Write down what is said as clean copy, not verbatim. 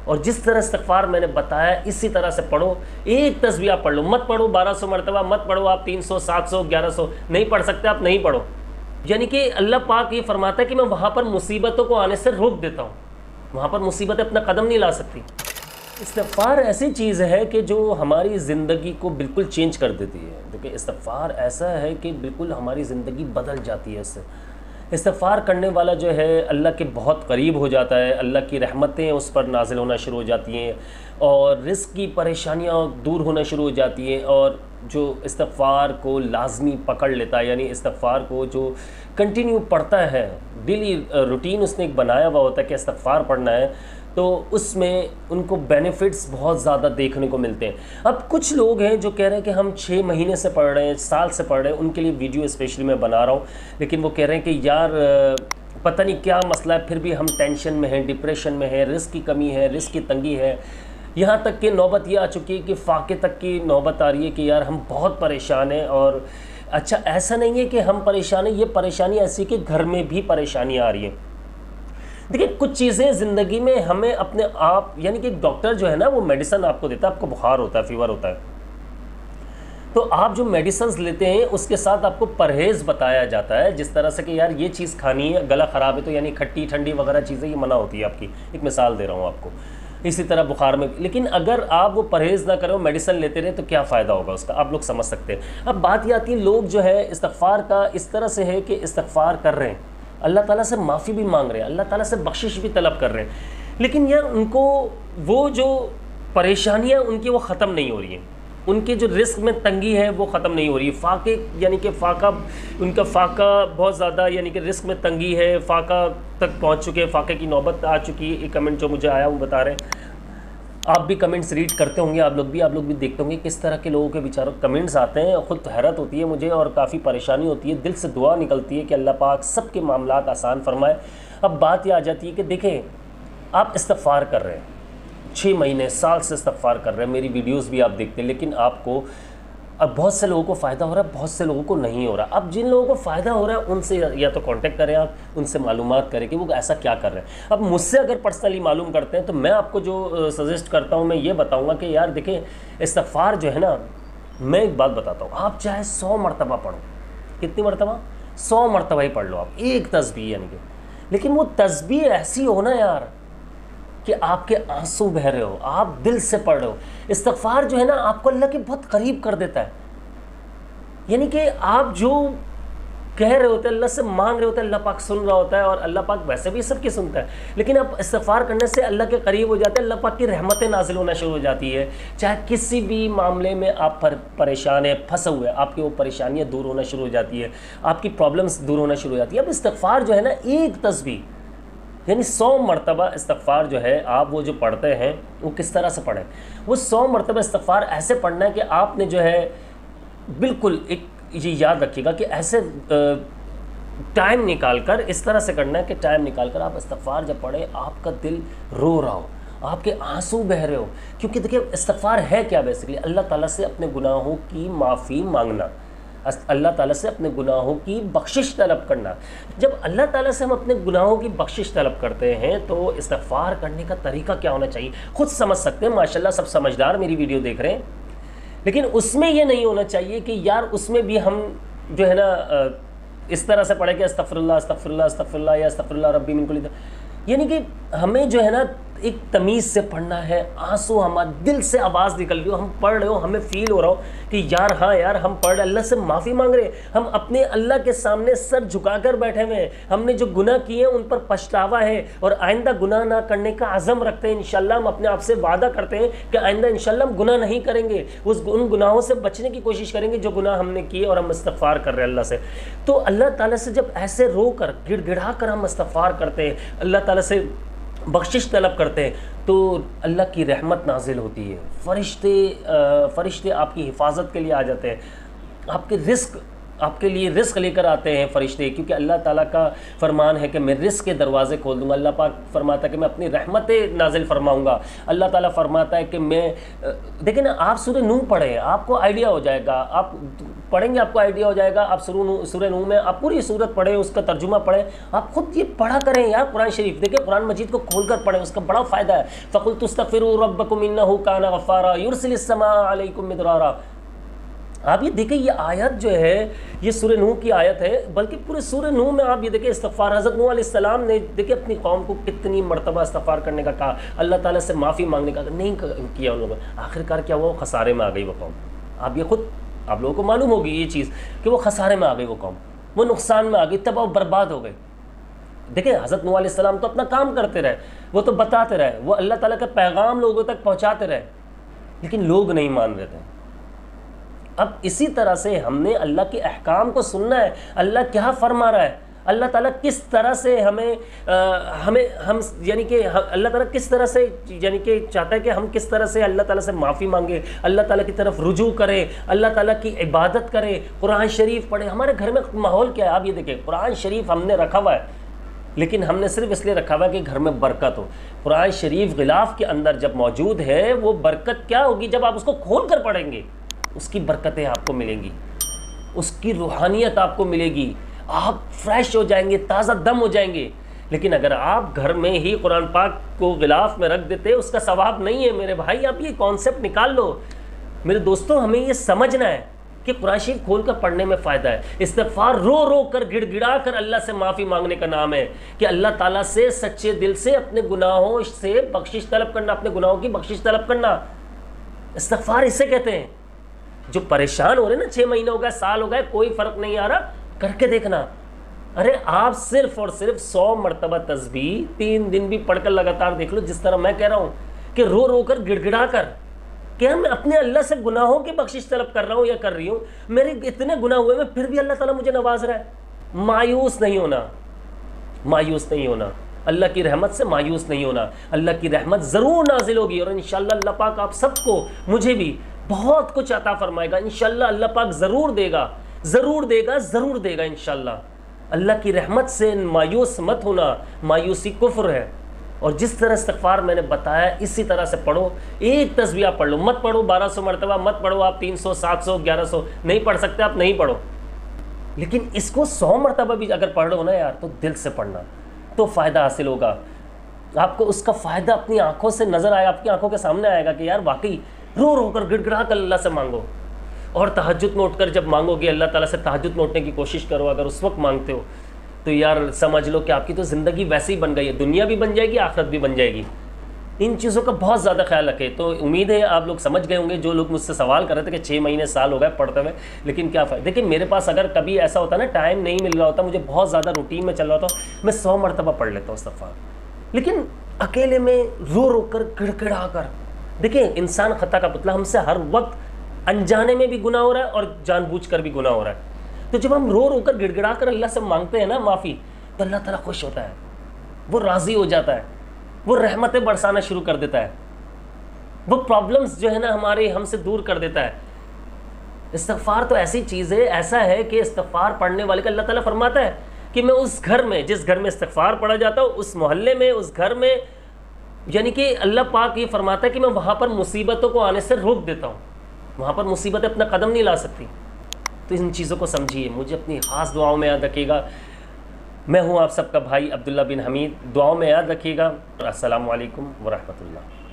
اور جس طرح استغفار میں نے بتایا اسی طرح سے پڑھو. ایک تسبیح آپ پڑھ لو, مت پڑھو 1200 مرتبہ, مت پڑھو آپ 300 700 1100, نہیں پڑھ سکتے آپ نہیں پڑھو. یعنی کہ اللہ پاک یہ فرماتا ہے کہ میں وہاں پر مصیبتوں کو آنے سے روک دیتا ہوں, وہاں پر مصیبتیں اپنا قدم نہیں لا سکتی. استغفار ایسی چیز ہے کہ جو ہماری زندگی کو بالکل چینج کر دیتی ہے. دیکھیں استغفار ایسا ہے کہ بالکل ہماری زندگی بدل جاتی ہے اس سے. استغفار کرنے والا جو ہے اللہ کے بہت قریب ہو جاتا ہے, اللہ کی رحمتیں اس پر نازل ہونا شروع ہو جاتی ہیں, اور رزق کی پریشانیاں دور ہونا شروع ہو جاتی ہیں. اور جو استغفار کو لازمی پکڑ لیتا ہے, یعنی استغفار کو جو کنٹینیو پڑھتا ہے, ڈیلی روٹین اس نے ایک بنایا ہوا ہوتا ہے کہ استغفار پڑھنا ہے, تو اس میں ان کو بینیفٹس بہت زیادہ دیکھنے کو ملتے ہیں. اب کچھ لوگ ہیں جو کہہ رہے ہیں کہ ہم 6 مہینے سے پڑھ رہے ہیں, سال سے پڑھ رہے ہیں, ان کے لیے ویڈیو اسپیشلی میں بنا رہا ہوں. لیکن وہ کہہ رہے ہیں کہ یار پتہ نہیں کیا مسئلہ ہے, پھر بھی ہم ٹینشن میں ہیں, ڈپریشن میں ہیں, رزق کی کمی ہے, رزق کی تنگی ہے. یہاں تک کہ نوبت یہ آ چکی ہے کہ فاقے تک کی نوبت آ رہی ہے کہ یار ہم بہت پریشان ہیں. اور اچھا ایسا نہیں ہے کہ ہم پریشان ہیں, یہ پریشانی ایسی کہ گھر میں بھی پریشانی آ رہی ہے. دیکھیں کچھ چیزیں زندگی میں ہمیں اپنے آپ, یعنی کہ ڈاکٹر جو ہے نا وہ میڈیسن آپ کو دیتا ہے, آپ کو بخار ہوتا ہے, فیور ہوتا ہے, تو آپ جو میڈیسنز لیتے ہیں اس کے ساتھ آپ کو پرہیز بتایا جاتا ہے, جس طرح سے کہ یار یہ چیز کھانی ہے, گلا خراب ہے تو یعنی کھٹی ٹھنڈی وغیرہ چیزیں یہ منع ہوتی ہے آپ کی. ایک مثال دے رہا ہوں آپ کو. اسی طرح بخار میں, لیکن اگر آپ وہ پرہیز نہ کریں, میڈیسن لیتے رہے, تو کیا فائدہ ہوگا اس کا, آپ لوگ سمجھ سکتے ہیں. اب بات یہ آتی ہے لوگ جو ہے استغفار کا اس طرح سے ہے کہ استغفار کر رہے ہیں, اللہ تعالیٰ سے معافی بھی مانگ رہے ہیں, اللہ تعالیٰ سے بخشش بھی طلب کر رہے ہیں, لیکن یار ان کو وہ جو پریشانیاں ان کی وہ ختم نہیں ہو رہی ہیں, ان کے جو رزق میں تنگی ہے وہ ختم نہیں ہو رہی ہے. فاقے یعنی کہ فاقہ, ان کا فاقہ بہت زیادہ, یعنی کہ رزق میں تنگی ہے, فاقہ تک پہنچ چکے, فاقے کی نوبت آ چکی ہے. ایک کمنٹ جو مجھے آیا وہ بتا رہے ہیں, آپ بھی کمنٹس ریڈ کرتے ہوں گے, آپ لوگ بھی دیکھتے ہوں گے کس طرح کے لوگوں کے بیچاروں کمنٹس آتے ہیں. خود حیرت ہوتی ہے مجھے اور کافی پریشانی ہوتی ہے, دل سے دعا نکلتی ہے کہ اللہ پاک سب کے معاملات آسان فرمائے. اب بات یہ آ جاتی ہے کہ دیکھیں آپ استغفار کر رہے ہیں, 6 مہینے سال سے استغفار کر رہے ہیں, میری ویڈیوز بھی آپ دیکھتے ہیں, لیکن آپ کو اب بہت سے لوگوں کو فائدہ ہو رہا ہے, بہت سے لوگوں کو نہیں ہو رہا. اب جن لوگوں کو فائدہ ہو رہا ہے ان سے یا تو کانٹیکٹ کریں, آپ ان سے معلومات کریں کہ وہ ایسا کیا کر رہے ہیں. اب مجھ سے اگر پرسنلی معلوم کرتے ہیں تو میں آپ کو جو سجیسٹ کرتا ہوں, میں یہ بتاؤں گا کہ یار دیکھیں استغفار جو ہے نا, میں ایک بات بتاتا ہوں, آپ چاہے 100 مرتبہ پڑھو, کتنی مرتبہ, 100 مرتبہ ہی پڑھ لو آپ, ایک تسبیح یعنی کہ, لیکن وہ تسبیح ایسی ہو نا یار کہ آپ کے آنسو بہہ رہے ہو, آپ دل سے پڑھ رہے ہو. استغفار جو ہے نا آپ کو اللہ کے بہت قریب کر دیتا ہے, یعنی کہ آپ جو کہہ رہے ہوتے ہیں, اللہ سے مانگ رہے ہوتے ہیں, اللہ پاک سن رہا ہوتا ہے, اور اللہ پاک ویسے بھی سب کی سنتا ہے, لیکن آپ استغفار کرنے سے اللہ کے قریب ہو جاتے ہیں, اللہ پاک کی رحمتیں نازل ہونا شروع ہو جاتی ہے. چاہے کسی بھی معاملے میں آپ پریشان ہیں, پھنسے ہوئے, آپ کی وہ پریشانیاں دور ہونا شروع ہو جاتی ہے, آپ کی پرابلمس دور ہونا شروع ہو جاتی ہے. اب استغفار جو ہے نا ایک تسبیح یعنی 100 مرتبہ استغفار جو ہے آپ وہ جو پڑھتے ہیں وہ کس طرح سے پڑھیں. وہ 100 مرتبہ استغفار ایسے پڑھنا ہے کہ آپ نے جو ہے بالکل ایک یہ یاد رکھیے گا کہ ایسے ٹائم نکال کر اس طرح سے کرنا ہے کہ ٹائم نکال کر آپ استغفار جب پڑھیں آپ کا دل رو رہا ہو, آپ کے آنسو بہہ رہے ہو. کیونکہ دیکھیں استغفار ہے کیا بیسیکلی, اللہ تعالیٰ سے اپنے گناہوں کی معافی مانگنا, اللہ تعالیٰ سے اپنے گناہوں کی بخشش طلب کرنا. جب اللہ تعالیٰ سے ہم اپنے گناہوں کی بخشش طلب کرتے ہیں تو استغفار کرنے کا طریقہ کیا ہونا چاہیے خود سمجھ سکتے ہیں. ماشاءاللہ سب سمجھدار میری ویڈیو دیکھ رہے ہیں, لیکن اس میں یہ نہیں ہونا چاہیے کہ یار اس میں بھی ہم جو ہے نا اس طرح سے پڑھیں کہ استغفر اللہ استغفر اللہ استغفر اللہ یا استغفر اللہ ربی من کل, یعنی کہ ہمیں جو ہے نا ایک تمیز سے پڑھنا ہے, آنسو ہمارے دل سے آواز نکل رہی ہو, ہم پڑھ رہے ہو, ہمیں فیل ہو رہا ہو کہ یار ہاں یار ہم پڑھ رہے, اللہ سے معافی مانگ رہے, ہم اپنے اللہ کے سامنے سر جھکا کر بیٹھے ہوئے ہیں, ہم نے جو گناہ کیے ہیں ان پر پچھتاوا ہے اور آئندہ گناہ نہ کرنے کا عزم رکھتے ہیں. انشاءاللہ ہم اپنے آپ سے وعدہ کرتے ہیں کہ آئندہ انشاءاللہ ہم گناہ نہیں کریں گے, ان گناہوں سے بچنے کی کوشش کریں گے جو گناہ ہم نے کیے, اور ہم استغفار کر رہے ہیں اللہ سے. تو اللہ تعالیٰ سے جب ایسے رو کر گڑ گڑا کر ہم استغفار کرتے ہیں, اللہ تعالیٰ سے بخشش طلب کرتے ہیں, تو اللہ کی رحمت نازل ہوتی ہے, فرشتے آپ کی حفاظت کے لیے آ جاتے ہیں, آپ کے رزق آپ کے لیے رزق لے کر آتے ہیں فرشتے، کیونکہ اللہ تعالیٰ کا فرمان ہے کہ میں رزق کے دروازے کھول دوں گا۔ اللہ پاک فرماتا ہے کہ میں اپنی رحمتیں نازل فرماؤں گا۔ اللہ تعالیٰ فرماتا ہے کہ میں دیکھیں نا، آپ سورہ نوح پڑھیں، آپ کو آئیڈیا ہو جائے گا، آپ پڑھیں گے آپ کو آئیڈیا ہو جائے گا۔ آپ سورہ نوح میں آپ پوری سورت پڑھیں، اس کا ترجمہ پڑھیں، آپ خود یہ پڑھا کریں یار قرآن شریف۔ دیکھیں قرآن مجید کو کھول کر پڑھیں، اس کا بڑا فائدہ ہے۔ فَقُلْتُ اسْتَغْفِرُوا رَبَّكُمْ إِنَّهُ كَانَ غَفَّارًا يُرْسِلِ السَّمَاءَ عَلَيْكُمْ مِدْرَارًا۔ آپ یہ دیکھیں، یہ آیت جو ہے یہ سورہ نوح کی آیت ہے، بلکہ پورے سورہ نوح میں آپ یہ دیکھیں استغفار، حضرت نوح علیہ السلام نے دیکھیں اپنی قوم کو کتنی مرتبہ استغفار کرنے کا کہا، اللہ تعالیٰ سے معافی مانگنے کا نہیں کیا ان لوگوں نے۔ آخر کار کیا ہوا؟ وہ خسارے میں آ گئی وہ قوم۔ آپ یہ خود آپ لوگوں کو معلوم ہوگی یہ چیز کہ وہ خسارے میں آ گئی وہ قوم، وہ نقصان میں آ گئی، تباہ و برباد ہو گئی۔ دیکھیں حضرت نوح علیہ السلام تو اپنا کام کرتے رہے، وہ تو بتاتے رہے، وہ اللہ تعالیٰ کا پیغام لوگوں تک پہنچاتے رہے، لیکن لوگ نہیں مان رہے تھے۔ اب اسی طرح سے ہم نے اللہ کے احکام کو سننا ہے، اللہ کیا فرما رہا ہے، اللہ تعالیٰ کس طرح سے ہم یعنی کہ اللہ تعالیٰ کس طرح سے یعنی کہ چاہتا ہے کہ ہم کس طرح سے اللہ تعالیٰ سے معافی مانگے، اللہ تعالیٰ کی طرف رجوع کریں، اللہ تعالیٰ کی عبادت کریں، قرآن شریف پڑھیں۔ ہمارے گھر میں ماحول کیا ہے؟ آپ یہ دیکھیں، قرآن شریف ہم نے رکھا ہوا ہے، لیکن ہم نے صرف اس لیے رکھا ہوا ہے کہ گھر میں برکت ہو۔ قرآن شریف غلاف کے اندر جب موجود ہے، وہ برکت کیا ہوگی؟ جب آپ اس کو کھول کر پڑھیں گے، اس کی برکتیں آپ کو ملیں گی، اس کی روحانیت آپ کو ملے گی، آپ فریش ہو جائیں گے، تازہ دم ہو جائیں گے۔ لیکن اگر آپ گھر میں ہی قرآن پاک کو غلاف میں رکھ دیتے، اس کا ثواب نہیں ہے میرے بھائی۔ آپ یہ کانسیپٹ نکال لو میرے دوستوں، ہمیں یہ سمجھنا ہے کہ قرآن شریف کھول کر پڑھنے میں فائدہ ہے۔ استغفار رو رو کر گڑ گڑا کر اللہ سے معافی مانگنے کا نام ہے، کہ اللہ تعالیٰ سے سچے دل سے اپنے گناہوں سے بخشش طلب کرنا، اپنے گناہوں کی بخشش طلب کرنا۔ استغفار اسے کہتے ہیں۔ جو پریشان ہو رہے نا، 6 مہینے ہو گئے، سال ہو گئے، کوئی فرق نہیں آ رہا، کر کے دیکھنا۔ ارے آپ صرف اور صرف 100 مرتبہ تسبیح 3 دن بھی پڑھ کر لگاتار دیکھ لو، جس طرح میں کہہ رہا ہوں کہ رو رو کر گڑ گڑا کر، کہ میں اپنے اللہ سے گناہوں کی بخشش طلب کر رہا ہوں یا کر رہی ہوں، میرے اتنے گناہ ہوئے میں پھر بھی اللہ تعالیٰ مجھے نواز رہا ہے۔ مایوس نہیں ہونا، مایوس نہیں ہونا، اللہ کی رحمت سے مایوس نہیں ہونا۔ اللہ کی رحمت ضرور نازل ہوگی، اور انشاءاللہ اللہ پاک آپ سب کو، مجھے بھی بہت کچھ عطا فرمائے گا انشاءاللہ۔ اللہ پاک ضرور دے گا، ضرور دے گا، ضرور دے گا انشاءاللہ۔ اللہ کی رحمت سے مایوس مت ہونا، مایوسی کفر ہے۔ اور جس طرح استغفار میں نے بتایا اسی طرح سے پڑھو۔ ایک تسبیح آپ پڑھ لو، مت پڑھو 1200 مرتبہ، مت پڑھو آپ 300 700 1100، نہیں پڑھ سکتے آپ نہیں پڑھو، لیکن اس کو 100 مرتبہ بھی اگر پڑھ لو نا یار، تو دل سے پڑھنا، تو فائدہ حاصل ہوگا آپ کو۔ اس کا فائدہ اپنی آنکھوں سے نظر آئے، آپ کی آنکھوں کے سامنے آئے گا کہ یار واقعی رو رو کر گڑ گڑا کر اللہ سے مانگو۔ اور تہجد میں اٹھ کر جب مانگو گے، اللہ تعالیٰ سے تہجد میں اٹھنے کی کوشش کرو، اگر اس وقت مانگتے ہو تو یار سمجھ لو کہ آپ کی تو زندگی ویسے ہی بن گئی ہے، دنیا بھی بن جائے گی، آخرت بھی بن جائے گی۔ ان چیزوں کا بہت زیادہ خیال رکھیں۔ تو امید ہے آپ لوگ سمجھ گئے ہوں گے، جو لوگ مجھ سے سوال کر رہے تھے کہ 6 مہینے سال ہو گئے پڑھتے ہوئے، لیکن کیا فائدہ۔ دیکھیں میرے پاس اگر کبھی ایسا ہوتا نا، ٹائم نہیں مل رہا ہوتا، مجھے بہت زیادہ روٹین میں چل رہا ہوتا، میں 100 مرتبہ پڑھ لیتا ہوں استغفار، لیکن اکیلے میں رو رو کر گڑ گڑا کر۔ دیکھیں انسان خطا کا پتلا، ہم سے ہر وقت انجانے میں بھی گناہ ہو رہا ہے اور جان بوجھ کر بھی گناہ ہو رہا ہے۔ تو جب ہم رو رو کر گڑ گڑا کر اللہ سے مانگتے ہیں نا معافی، تو اللہ تعالیٰ خوش ہوتا ہے، وہ راضی ہو جاتا ہے، وہ رحمتیں برسانا شروع کر دیتا ہے، وہ پرابلمز جو ہے نا ہمارے ہم سے دور کر دیتا ہے۔ استغفار تو ایسی چیز ہے، ایسا ہے کہ استغفار پڑھنے والے کا اللہ تعالیٰ فرماتا ہے کہ میں اس گھر میں، جس گھر میں استغفار پڑھا جاتا ہوں، اس محلے میں، اس گھر میں، یعنی کہ اللہ پاک یہ فرماتا ہے کہ میں وہاں پر مصیبتوں کو آنے سے روک دیتا ہوں، وہاں پر مصیبتیں اپنا قدم نہیں لا سکتی۔ تو ان چیزوں کو سمجھیے، مجھے اپنی خاص دعاؤں میں یاد رکھیے گا۔ میں ہوں آپ سب کا بھائی عبداللہ بن حمید، دعاؤں میں یاد رکھیے گا۔ السلام علیکم ورحمۃ اللہ۔